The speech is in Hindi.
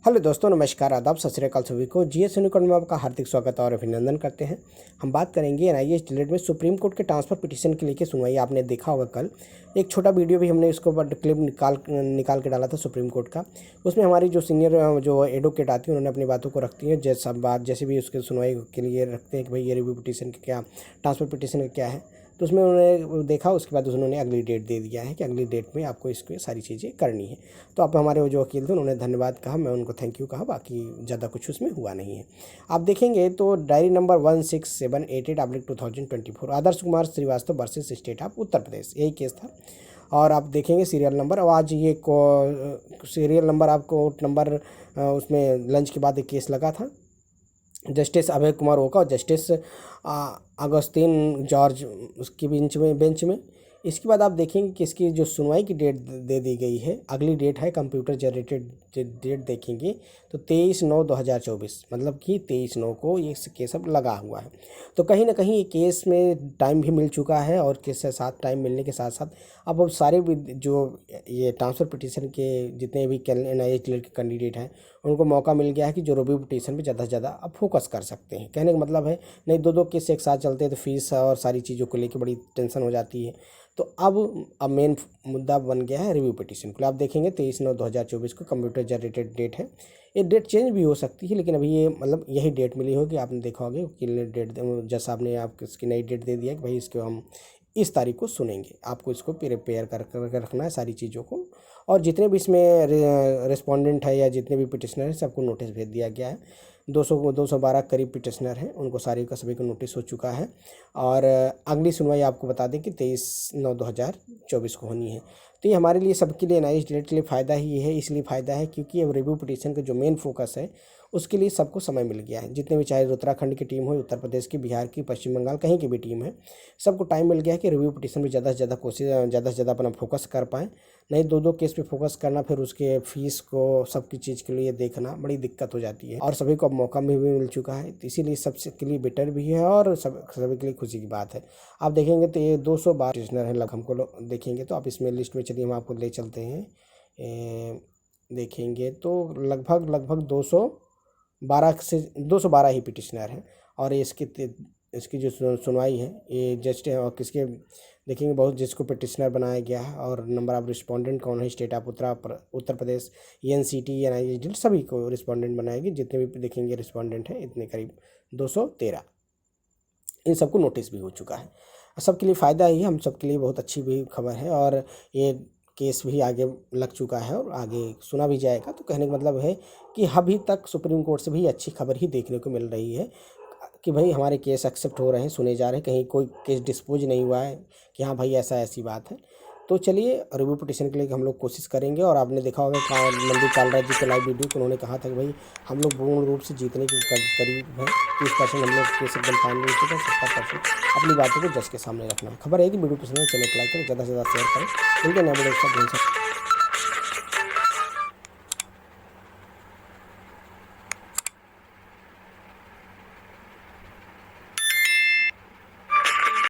हेलो दोस्तों, नमस्कार, आदाब, सत श्री अकाल सभी को। जीएस यूनिकॉर्न में आपका हार्दिक स्वागत और अभिनंदन करते हैं। हम बात करेंगे एनआईए डिलीट में सुप्रीम कोर्ट के ट्रांसफ़र पिटीशन के लेके सुनवाई। आपने देखा होगा कल एक छोटा वीडियो भी हमने इसको क्लिप निकाल के डाला था सुप्रीम कोर्ट का। उसमें हमारी जो सीनियर जो एडवोकेट आती है उन्होंने अपनी बातों को रखती हैं, जैसे भी उसके सुनवाई के लिए रखते हैं कि भाई ये रिव्यू पिटीशन का क्या, ट्रांसफ़र पिटीशन का क्या है। तो उसमें उन्होंने देखा, उसके बाद उन्होंने अगली डेट दे दिया है कि अगली डेट में आपको इसको सारी चीज़ें करनी है। तो आप हमारे जो वकील थे उन्होंने धन्यवाद कहा, मैं उनको थैंक यू कहा, बाकी ज़्यादा कुछ उसमें हुआ नहीं है। आप देखेंगे तो diary number 16788/2024 Adarsh Kumar Srivastava versus state of Uttar Pradesh, यही केस था। और आप देखेंगे सीरियल नंबर, और आज ये सीरियल नंबर आपको नंबर उसमें लंच के बाद एक केस लगा था जस्टिस अभय कुमार ओका और जस्टिस अगस्तीन जॉर्ज उसकी बेंच में। इसके बाद आप देखेंगे कि इसकी जो सुनवाई की डेट दे दी गई है, अगली डेट है कंप्यूटर जनरेटेड डेट देखेंगे तो 23/9/2024, मतलब कि 23/9 को ये केस अब लगा हुआ है। तो कहीं ना कहीं ये केस में टाइम भी मिल चुका है, और केस के साथ टाइम मिलने के साथ साथ अब सारे भी जो ये ट्रांसफ़र पिटीशन के जितने भी एनआईए के कैंडिडेट हैं उनको मौका मिल गया है कि जो रिव्यू पिटीशन पे ज़्यादा से ज़्यादा अब फोकस कर सकते हैं। कहने का मतलब है, नहीं दो केस एक साथ चलते हैं तो फीस और सारी चीज़ों को लेकर बड़ी टेंशन हो जाती है। तो अब मेन मुद्दा बन गया है रिव्यू पिटीशन को। आप देखेंगे 23/9/2024 को कंप्यूटर जनरेटेड डेट है। ये डेट चेंज भी हो सकती है, लेकिन अभी ये मतलब यही डेट मिली होगी। आपने देखा होगा वकील ने डेट, जज साहब ने आपको इसकी नई डेट दे दिया कि भाई इसको हम इस तारीख को सुनेंगे। आपको इसको प्रिपेयर कर रखना है सारी चीज़ों को। और जितने भी इसमें रिस्पोंडेंट है या जितने भी पिटिशनर हैं सबको नोटिस भेज दिया गया है। 212 करीब पिटिशनर हैं, उनको सारे का सभी को नोटिस हो चुका है। और अगली सुनवाई आपको बता दें कि 23/9/2024 को होनी है। तो ये हमारे लिए, सबके लिए, एनआईए डिलीट के लिए फ़ायदा ही है। इसलिए फ़ायदा है क्योंकि अब रिव्यू पिटीशन का जो मेन फोकस है उसके लिए सबको समय मिल गया है। जितने भी, चाहे उत्तराखंड की टीम हो, उत्तर प्रदेश की, बिहार की, पश्चिम बंगाल, कहीं की भी टीम है, सबको टाइम मिल गया है कि रिव्यू पिटीशन में ज़्यादा से ज़्यादा कोशिश, ज़्यादा से ज़्यादा अपना फोकस कर पाएँ। नहीं दो केस पे फोकस करना, फिर उसके फीस को सबकी चीज़ के लिए देखना बड़ी दिक्कत हो जाती है। और सभी को अब मौका भी मिल चुका है, तो इसीलिए सबसे के लिए बेटर भी है और सभी के लिए खुशी की बात है। आप देखेंगे तो ये 212 पिटिशनर हैं, हमको देखेंगे तो आप इसमें लिस्ट में चलिए, हम आपको ले चलते हैं। देखेंगे तो लगभग 212 ही पिटिशनर हैं। और इसकी जो सुनवाई है ये जस्ट और किसके देखेंगे, बहुत जिसको पिटिशनर बनाया गया है, और नंबर ऑफ रिस्पोंडेंट कौन है, state of Uttar Pradesh, NCT, NIA delete, सभी को रिस्पोंडेंट बनाएंगे। जितने भी देखेंगे रिस्पोंडेंट हैं इतने करीब 213, इन सबको नोटिस भी हो चुका है। सबके लिए फ़ायदा ही है, हम सबके लिए बहुत अच्छी भी खबर है। और ये केस भी आगे लग चुका है और आगे सुना भी जाएगा। तो कहने का मतलब है कि अभी तक सुप्रीम कोर्ट से भी अच्छी खबर ही देखने को मिल रही है कि भाई हमारे केस एक्सेप्ट हो रहे हैं, सुने जा रहे हैं, कहीं कोई केस डिस्पोज नहीं हुआ है कि हाँ भाई ऐसी बात है। तो चलिए, रिव्यू पिटीशन के लिए हम लोग कोशिश करेंगे। और आपने देखा होगा मंदिर कालराज जी के लाइव वीडियो को, उन्होंने कहा था कि भाई हम लोग पूर्ण रूप से जीतने के करीब हैं। 30% हम लोग केस एकदम फाइनल हो चुका है, 70% अपनी बातों को जज के सामने रखना है। खबर है कि वीडियो पसंद है, चैनल को लाइक करें, ज़्यादा से ज़्यादा शेयर करें। ठीक है, नए वीडियो के साथ।